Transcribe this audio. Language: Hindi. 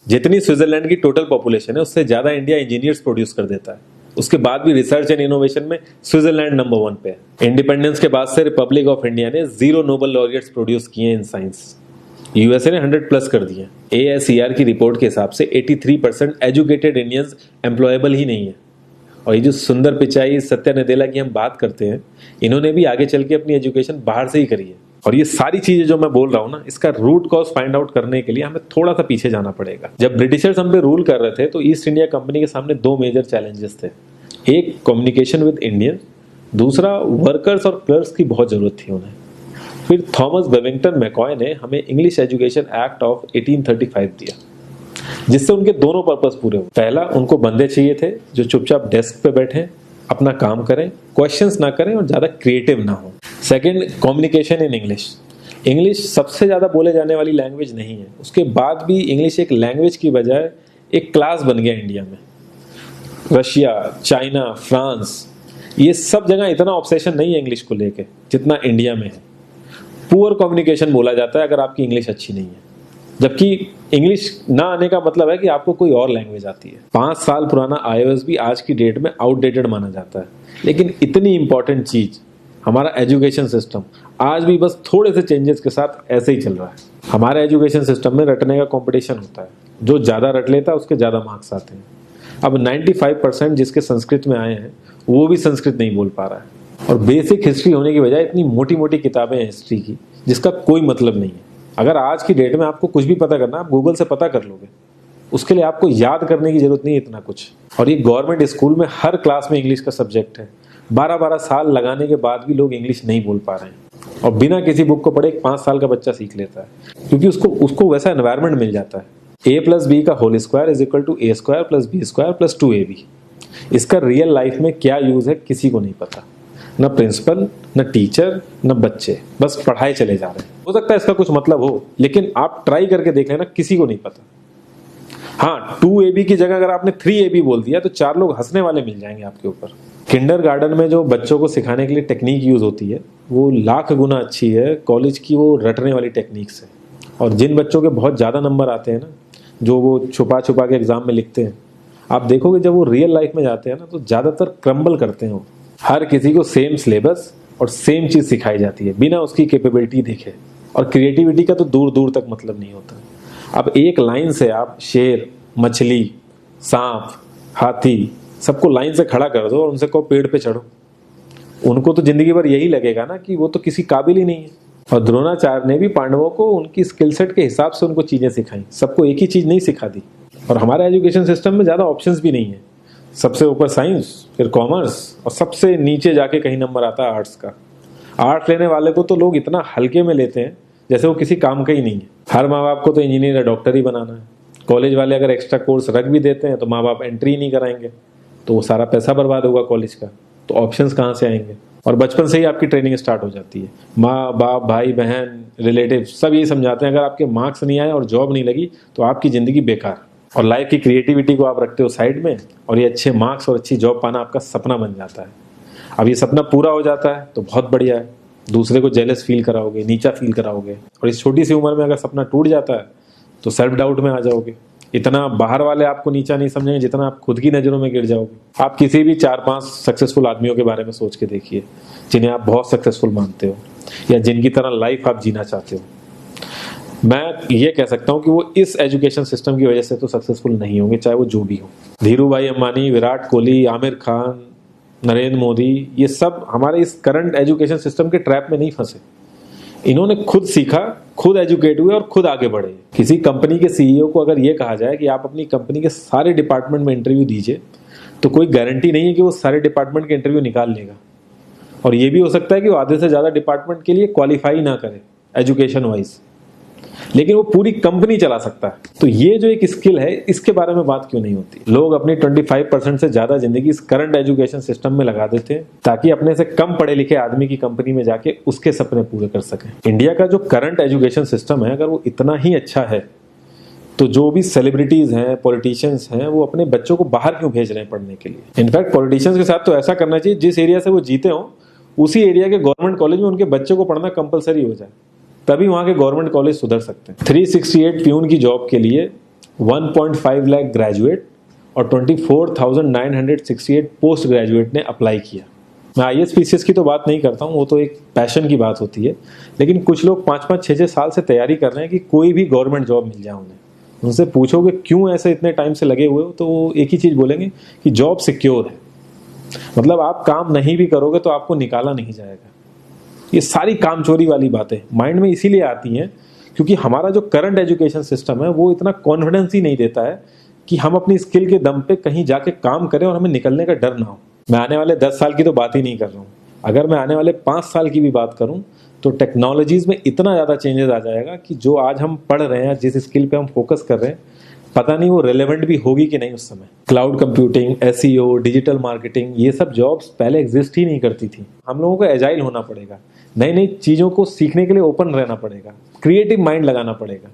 जितनी स्विट्जरलैंड की टोटल पॉपुलेशन है उससे ज्यादा इंडिया इंजीनियर्स प्रोड्यूस कर देता है। उसके बाद भी रिसर्च एंड इनोवेशन में स्विट्जरलैंड नंबर 1 पे है। इंडिपेंडेंस के बाद से रिपब्लिक ऑफ इंडिया ने 0 नोबेल लॉरियट्स प्रोड्यूस किए इन साइंस। यूएसए ने 100+ कर दिए। ASER की रिपोर्ट के हिसाब से 83% एजुकेटेड इंडियंस एम्प्लॉयबल ही नहीं है। और ये जो सुंदर पिचाई, सत्या नदेला की हम बात करते हैं, इन्होंने भी आगे चल के अपनी एजुकेशन बाहर से ही करी है। और ये सारी चीजें जो मैं बोल रहा हूँ ना, इसका रूट कॉज फाइंड आउट करने के लिए हमें थोड़ा सा पीछे जाना पड़ेगा। जब ब्रिटिशर्स हम पे रूल कर रहे थे तो ईस्ट इंडिया कंपनी के सामने 2 मेजर चैलेंजेस थे। एक, कम्युनिकेशन विद इंडियन, दूसरा वर्कर्स और क्लर्क्स की बहुत जरूरत थी उन्हें। फिर थॉमस बेविंगटन मैकॉय ने हमें इंग्लिश एजुकेशन एक्ट ऑफ 1835 दिया, जिससे उनके दोनों पर्पस पूरे हुए। पहला, उनको बंदे चाहिए थे जो चुपचाप डेस्क पे बैठे, अपना काम करें, क्वेश्चंस ना करें और ज्यादा क्रिएटिव ना हो। Second, communication in English. English सबसे ज्यादा बोले जाने वाली लैंग्वेज नहीं है, उसके बाद भी इंग्लिश एक लैंग्वेज की बजाय एक क्लास बन गया इंडिया में। रशिया, चाइना, फ्रांस, ये सब जगह इतना ऑब्सेशन नहीं है इंग्लिश को लेके जितना इंडिया में है। पुअर कम्युनिकेशन बोला जाता है अगर आपकी इंग्लिश अच्छी नहीं है, जबकि इंग्लिश ना आने का मतलब है कि आपको कोई और लैंग्वेज आती है। 5 साल पुराना iOS भी आज की डेट में आउटडेटेड माना जाता है। लेकिन इतनी इंपॉर्टेंट चीज, हमारा एजुकेशन सिस्टम, आज भी बस थोड़े से चेंजेस के साथ ऐसे ही चल रहा है। हमारे एजुकेशन सिस्टम में रटने का कंपटीशन होता है, जो ज्यादा रट लेता है उसके ज्यादा मार्क्स आते हैं। अब 95% जिसके संस्कृत में आए हैं वो भी संस्कृत नहीं बोल पा रहा है। और बेसिक हिस्ट्री होने की बजाय इतनी मोटी मोटी किताबें हैं हिस्ट्री की जिसका कोई मतलब नहीं है। अगर आज की डेट में आपको कुछ भी पता करना, आप गूगल से पता कर लोगे, उसके लिए आपको याद करने की जरूरत नहीं है इतना कुछ। और ये गवर्नमेंट स्कूल में हर क्लास में इंग्लिश का सब्जेक्ट है। 12-12 साल लगाने के बाद भी लोग इंग्लिश नहीं बोल पा रहे हैं, और बिना किसी बुक को पढ़े 5 साल का बच्चा सीख लेता है, क्योंकि उसको वैसा एनवायरमेंट मिल जाता है। A+B का whole square is equal to A² + B² + 2AB। इसका रियल लाइफ में क्या यूज है किसी को नहीं पता, न प्रिंसिपल, न टीचर, न बच्चे, बस पढ़ाए चले जा रहे हैं। हो सकता है इसका कुछ मतलब हो, लेकिन आप ट्राई करके देख लेना, किसी को नहीं पता। हाँ, 2AB की जगह अगर आपने 3AB बोल दिया तो 4 लोग हंसने वाले मिल जाएंगे आपके ऊपर। किंडरगार्टन में जो बच्चों को सिखाने के लिए टेक्निक यूज होती है वो लाख गुना अच्छी है कॉलेज की वो रटने वाली टेक्निक से। और जिन बच्चों के बहुत ज्यादा नंबर आते हैं ना, जो वो छुपा छुपा के एग्जाम में लिखते हैं, आप देखोगे जब वो रियल लाइफ में जाते हैं ना तो ज्यादातर क्रम्बल करते हैं वो। हर किसी को सेम सिलेबस और सेम चीज सिखाई जाती है बिना उसकी कैपेबिलिटी देखे, और क्रिएटिविटी का तो दूर दूर तक मतलब नहीं होता। अब एक लाइन से आप शेर, मछली, सांप, हाथी सबको लाइन से खड़ा कर दो और उनसे कहो पेड़ पे चढ़ो, उनको तो जिंदगी भर यही लगेगा ना कि वो तो किसी काबिल ही नहीं है। और द्रोणाचार्य ने भी पांडवों को उनकी स्किल सेट के हिसाब से उनको चीजें सिखाई, सबको एक ही चीज नहीं सिखा दी। और हमारे एजुकेशन सिस्टम में ज्यादा ऑप्शंस भी नहीं है। सबसे ऊपर साइंस, फिर कॉमर्स, और सबसे नीचे जाके कहीं नंबर आता है आर्ट्स का। आर्ट्स लेने वाले को तो लोग इतना हल्के में लेते हैं जैसे वो किसी काम का ही नहीं है। हर माँ बाप को तो इंजीनियर या डॉक्टर ही बनाना है। कॉलेज वाले अगर एक्स्ट्रा कोर्स रख भी देते हैं तो माँ बाप एंट्री नहीं कराएंगे, तो वो सारा पैसा बर्बाद होगा कॉलेज का। तो ऑप्शंस कहाँ से आएंगे? और बचपन से ही आपकी ट्रेनिंग स्टार्ट हो जाती है। माँ बाप, भाई बहन, रिलेटिव सब यही समझाते हैं अगर आपके मार्क्स नहीं आए और जॉब नहीं लगी तो आपकी जिंदगी बेकार। और लाइफ की क्रिएटिविटी को आप रखते हो साइड में, और ये अच्छे मार्क्स और अच्छी जॉब पाना आपका सपना बन जाता है। अब ये सपना पूरा हो जाता है तो बहुत बढ़िया है, दूसरे को जेलस फील कराओगे, नीचा फील कराओगे। और इस छोटी सी उम्र में अगर सपना टूट जाता है तो सेल्फ डाउट में आ जाओगे। इतना बाहर वाले आपको नीचा नहीं समझेंगे जितना आप खुद की नजरों में गिर जाओगे। आप किसी भी 4-5 सक्सेसफुल आदमियों के बारे में सोच के देखिए जिन्हें आप बहुत सक्सेसफुल मानते हो, या जिनकी तरह लाइफ आप जीना चाहते हो। मैं ये कह सकता हूं कि वो इस एजुकेशन सिस्टम की वजह से तो सक्सेसफुल नहीं होंगे, चाहे वो जो भी हो। धीरू भाई अंबानी, विराट कोहली, आमिर खान, नरेंद्र मोदी, ये सब हमारे इस करंट एजुकेशन सिस्टम के ट्रैप में नहीं फंसे। इन्होंने खुद सीखा, खुद एजुकेट हुए और खुद आगे बढ़े। किसी कंपनी के सीईओ को अगर ये कहा जाए कि आप अपनी कंपनी के सारे डिपार्टमेंट में इंटरव्यू दीजिए, तो कोई गारंटी नहीं है कि वो सारे डिपार्टमेंट के इंटरव्यू निकाल लेगा। और ये भी हो सकता है कि वो आधे से ज्यादा डिपार्टमेंट के लिए क्वालिफाई ना करे एजुकेशन वाइज, लेकिन वो पूरी कंपनी चला सकता है। तो ये जो एक स्किल है, इसके बारे में बात क्यों नहीं होती? लोग अपनी 25% से ज्यादा जिंदगी इस करंट एजुकेशन सिस्टम में लगा देते हैं ताकि अपने से कम पढ़े लिखे आदमी की कंपनी में जाके उसके सपने पूरे कर सकें। इंडिया का जो करंट एजुकेशन सिस्टम है, अगर वो इतना ही अच्छा है तो जो भी सेलिब्रिटीज हैं, पॉलिटिशियंस हैं, वो अपने बच्चों को बाहर क्यों भेज रहे हैं पढ़ने के लिए? इनफैक्ट पॉलिटिशियंस के साथ तो ऐसा करना चाहिए जिस एरिया से वो जीते हो उसी एरिया के गवर्नमेंट कॉलेज में उनके बच्चों को पढ़ना कंपलसरी हो जाए, तभी वहां के गवर्नमेंट कॉलेज सुधर सकते हैं। 368 प्यून की जॉब के लिए 1.5 लाख ग्रेजुएट और 24,968 पोस्ट ग्रेजुएट ने अप्लाई किया। मैं IAS-PCS की तो बात नहीं करता हूँ, वो तो एक पैशन की बात होती है, लेकिन कुछ लोग 5-5, 6-6 साल से तैयारी कर रहे हैं कि कोई भी गवर्नमेंट जॉब मिल जाए उन्हें। उनसे पूछोगे क्यों ऐसे इतने टाइम से लगे हुए हो, तो वो एक ही चीज़ बोलेंगे कि जॉब सिक्योर है। मतलब आप काम नहीं भी करोगे तो आपको निकाला नहीं जाएगा। ये सारी कामचोरी वाली बातें माइंड में इसीलिए आती हैं क्योंकि हमारा जो करंट एजुकेशन सिस्टम है वो इतना कॉन्फिडेंस ही नहीं देता है कि हम अपनी स्किल के दम पे कहीं जाके काम करें और हमें निकलने का डर ना हो। मैं आने वाले 10 साल की तो बात ही नहीं कर रहा हूँ, अगर मैं आने वाले 5 साल की भी बात करूँ तो टेक्नोलॉजीज में इतना ज़्यादा चेंजेस आ जाएगा कि जो आज हम पढ़ रहे हैं, जिस स्किल पे हम फोकस कर रहे हैं, पता नहीं वो रेलेवेंट भी होगी कि नहीं उस समय। Cloud computing, SEO, digital marketing, ये सब जॉब्स पहले एग्जिस्ट ही नहीं करती थी। हम लोगों को एजाइल होना पड़ेगा, नई नई चीज़ों को सीखने के लिए ओपन रहना पड़ेगा, क्रिएटिव माइंड लगाना पड़ेगा।